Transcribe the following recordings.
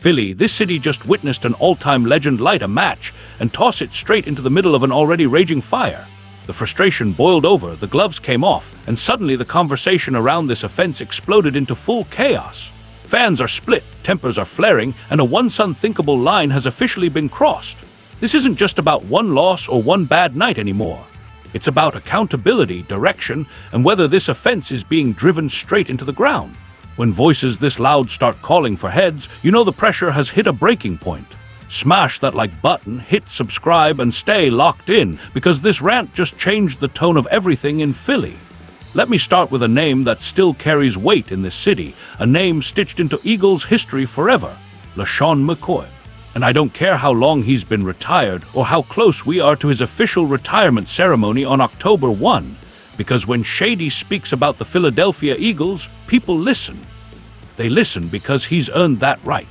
Philly, this city just witnessed an all-time legend light a match and toss it straight into the middle of an already raging fire. The frustration boiled over, the gloves came off, and suddenly the conversation around this offense exploded into full chaos. Fans are split, tempers are flaring, and a once unthinkable line has officially been crossed. This isn't just about one loss or one bad night anymore. It's about accountability, direction, and whether this offense is being driven straight into the ground. When voices this loud start calling for heads, you know the pressure has hit a breaking point. Smash that like button, hit subscribe, and stay locked in, because this rant just changed the tone of everything in Philly. Let me start with a name that still carries weight in this city, a name stitched into Eagles history forever, LeSean McCoy. And I don't care how long he's been retired or how close we are to his official retirement ceremony on October 1, because when Shady speaks about the Philadelphia Eagles, people listen. They listen because he's earned that right.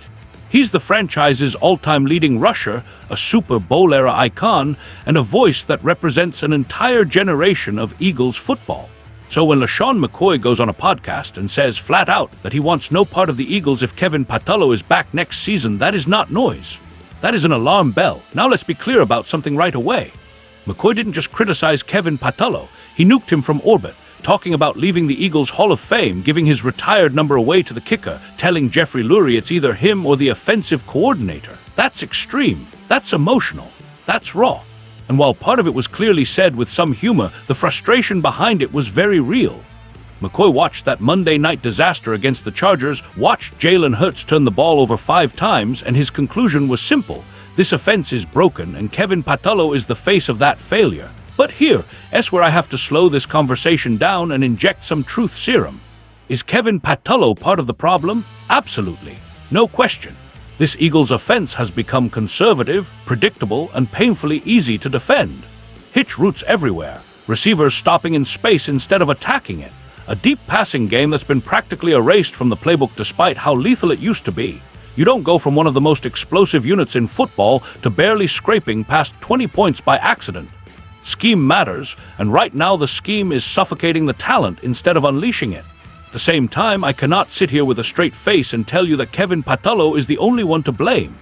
He's the franchise's all-time leading rusher, a Super Bowl-era icon, and a voice that represents an entire generation of Eagles football. So when LeSean McCoy goes on a podcast and says flat out that he wants no part of the Eagles if Kevin Patullo is back next season, that is not noise. That is an alarm bell. Now let's be clear about something right away. McCoy didn't just criticize Kevin Patullo, he nuked him from orbit, talking about leaving the Eagles Hall of Fame, giving his retired number away to the kicker, telling Jeffrey Lurie it's either him or the offensive coordinator. That's extreme. That's emotional. That's raw. And while part of it was clearly said with some humor, the frustration behind it was very real. McCoy watched that Monday night disaster against the Chargers, watched Jalen Hurts turn the ball over 5 times, and his conclusion was simple. This offense is broken, and Kevin Patullo is the face of that failure. But here's where I have to slow this conversation down and inject some truth serum. Is Kevin Patullo part of the problem? Absolutely. No question. This Eagles offense has become conservative, predictable, and painfully easy to defend. Hitch routes everywhere, receivers stopping in space instead of attacking it. A deep passing game that's been practically erased from the playbook despite how lethal it used to be. You don't go from one of the most explosive units in football to barely scraping past 20 points by accident. Scheme matters, and right now the scheme is suffocating the talent instead of unleashing it. At the same time, I cannot sit here with a straight face and tell you that Kevin Patullo is the only one to blame.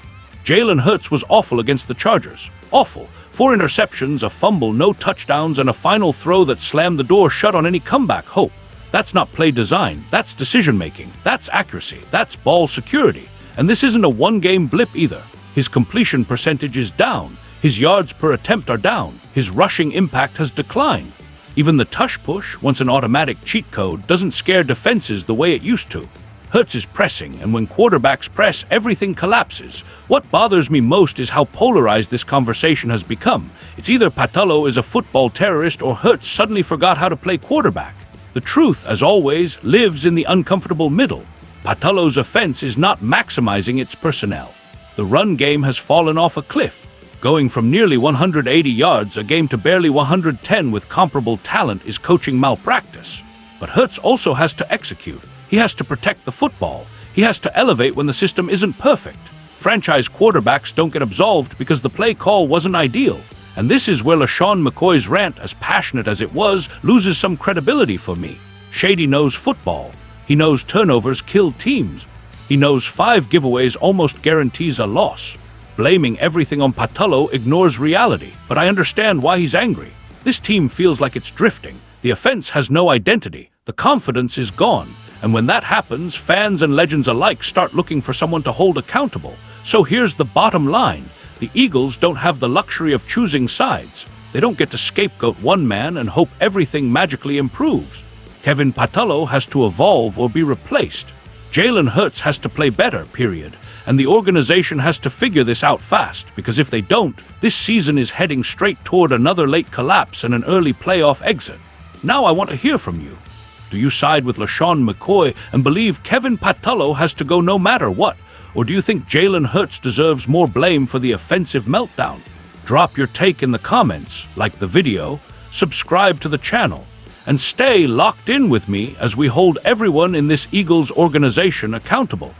Jalen Hurts was awful against the Chargers. Awful. 4 interceptions, a fumble, no touchdowns, and a final throw that slammed the door shut on any comeback hope. That's not play design. That's decision-making. That's accuracy. That's ball security. And this isn't a one-game blip either. His completion percentage is down. His yards per attempt are down. His rushing impact has declined. Even the tush push, once an automatic cheat code, doesn't scare defenses the way it used to. Hurts is pressing, and when quarterbacks press, everything collapses. What bothers me most is how polarized this conversation has become. It's either Patullo is a football terrorist or Hurts suddenly forgot how to play quarterback. The truth, as always, lives in the uncomfortable middle. Patullo's offense is not maximizing its personnel. The run game has fallen off a cliff, going from nearly 180 yards a game to barely 110 with comparable talent is coaching malpractice. But Hurts also has to execute. He has to protect the football. He has to elevate when the system isn't perfect. Franchise quarterbacks don't get absolved because the play call wasn't ideal. And this is where LeSean McCoy's rant, as passionate as it was, loses some credibility for me. Shady knows football. He knows turnovers kill teams. He knows 5 giveaways almost guarantees a loss. Blaming everything on Patullo ignores reality, but I understand why he's angry. This team feels like it's drifting. The offense has no identity. The confidence is gone. And when that happens, fans and legends alike start looking for someone to hold accountable. So here's the bottom line. The Eagles don't have the luxury of choosing sides. They don't get to scapegoat one man and hope everything magically improves. Kevin Patullo has to evolve or be replaced. Jalen Hurts has to play better, period. And the organization has to figure this out fast, because if they don't, this season is heading straight toward another late collapse and an early playoff exit. Now I want to hear from you. Do you side with LeSean McCoy and believe Kevin Patullo has to go no matter what? Or do you think Jalen Hurts deserves more blame for the offensive meltdown? Drop your take in the comments, like the video, subscribe to the channel, and stay locked in with me as we hold everyone in this Eagles organization accountable.